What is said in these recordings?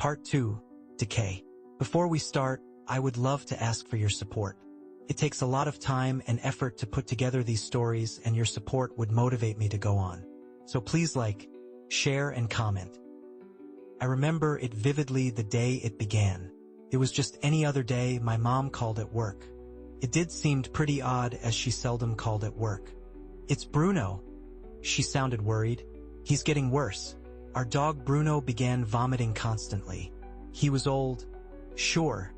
Part 2, Decay. Before we start, I would love to ask for your support. It takes a lot of time and effort to put together these stories, and your support would motivate me to go on. So please like, share, and comment. I remember it vividly the day it began. It was just any other day my mom called at work. It did seem pretty odd as she seldom called at work. "It's Bruno." She sounded worried. "He's getting worse." Our dog Bruno began vomiting constantly. He was old, sure,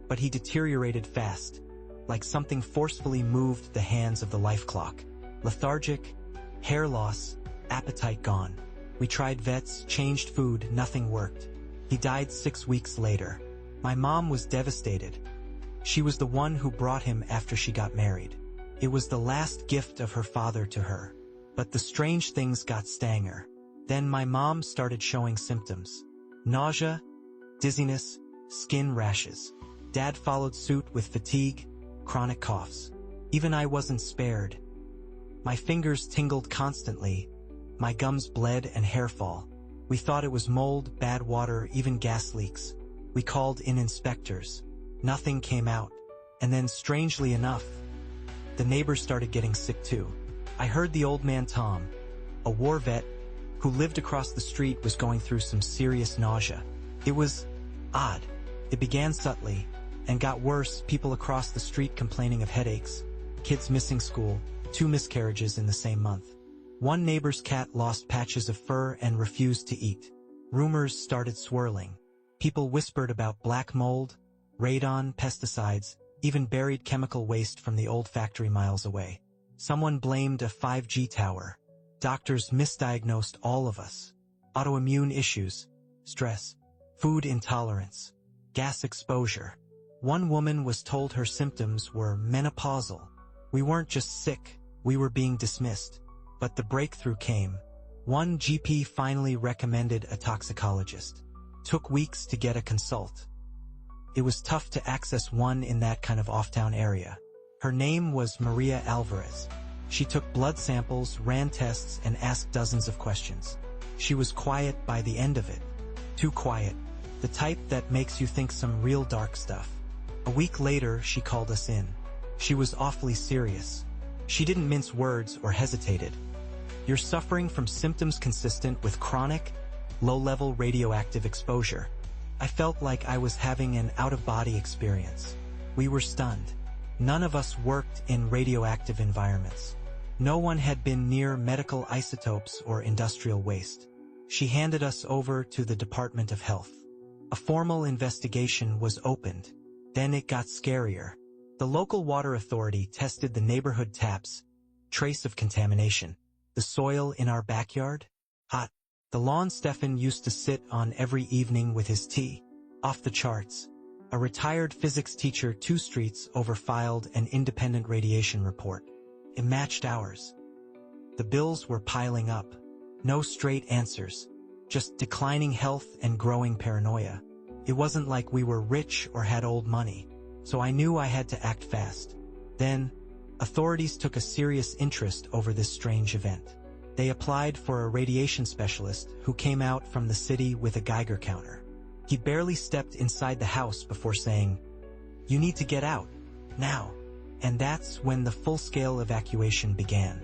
but he deteriorated fast, like something forcefully moved the hands of the life clock. Lethargic, hair loss, appetite gone. We tried vets, changed food, nothing worked. He died 6 weeks later. My mom was devastated. She was the one who brought him after she got married. It was the last gift of her father to her. But the strange things got stanger. Then my mom started showing symptoms. Nausea, dizziness, skin rashes. Dad followed suit with fatigue, chronic coughs. Even I wasn't spared. My fingers tingled constantly. My gums bled and hair fall. We thought it was mold, bad water, even gas leaks. We called in inspectors. Nothing came out. And then, strangely enough, the neighbors started getting sick too. I heard the old man Tom, a war vet who lived across the street, was going through some serious nausea. It was odd. It began subtly and got worse. People across the street complaining of headaches, kids missing school, 2 miscarriages in the same month. One neighbor's cat lost patches of fur and refused to eat. Rumors started swirling. People whispered about black mold, radon, pesticides, even buried chemical waste from the old factory miles away. Someone blamed a 5G tower. Doctors misdiagnosed all of us. Autoimmune issues, stress, food intolerance, gas exposure. One woman was told her symptoms were menopausal. We weren't just sick, we were being dismissed. But the breakthrough came. One GP finally recommended a toxicologist. Took weeks to get a consult. It was tough to access one in that kind of off-town area. Her name was Maria Alvarez. She took blood samples, ran tests, and asked dozens of questions. She was quiet by the end of it. Too quiet. The type that makes you think some real dark stuff. A week later, she called us in. She was awfully serious. She didn't mince words or hesitated. "You're suffering from symptoms consistent with chronic, low-level radioactive exposure." I felt like I was having an out-of-body experience. We were stunned. None of us worked in radioactive environments. No one had been near medical isotopes or industrial waste. She handed us over to the Department of Health. A formal investigation was opened. Then it got scarier. The local water authority tested the neighborhood taps. Trace of contamination. The soil in our backyard? Hot. The lawn Stefan used to sit on every evening with his tea. Off the charts. A retired physics teacher 2 streets over filed an independent radiation report. It matched ours. The bills were piling up. No straight answers. Just declining health and growing paranoia. It wasn't like we were rich or had old money, so I knew I had to act fast. Then, authorities took a serious interest over this strange event. They applied for a radiation specialist who came out from the city with a Geiger counter. He barely stepped inside the house before saying, "You need to get out, now." And that's when the full-scale evacuation began.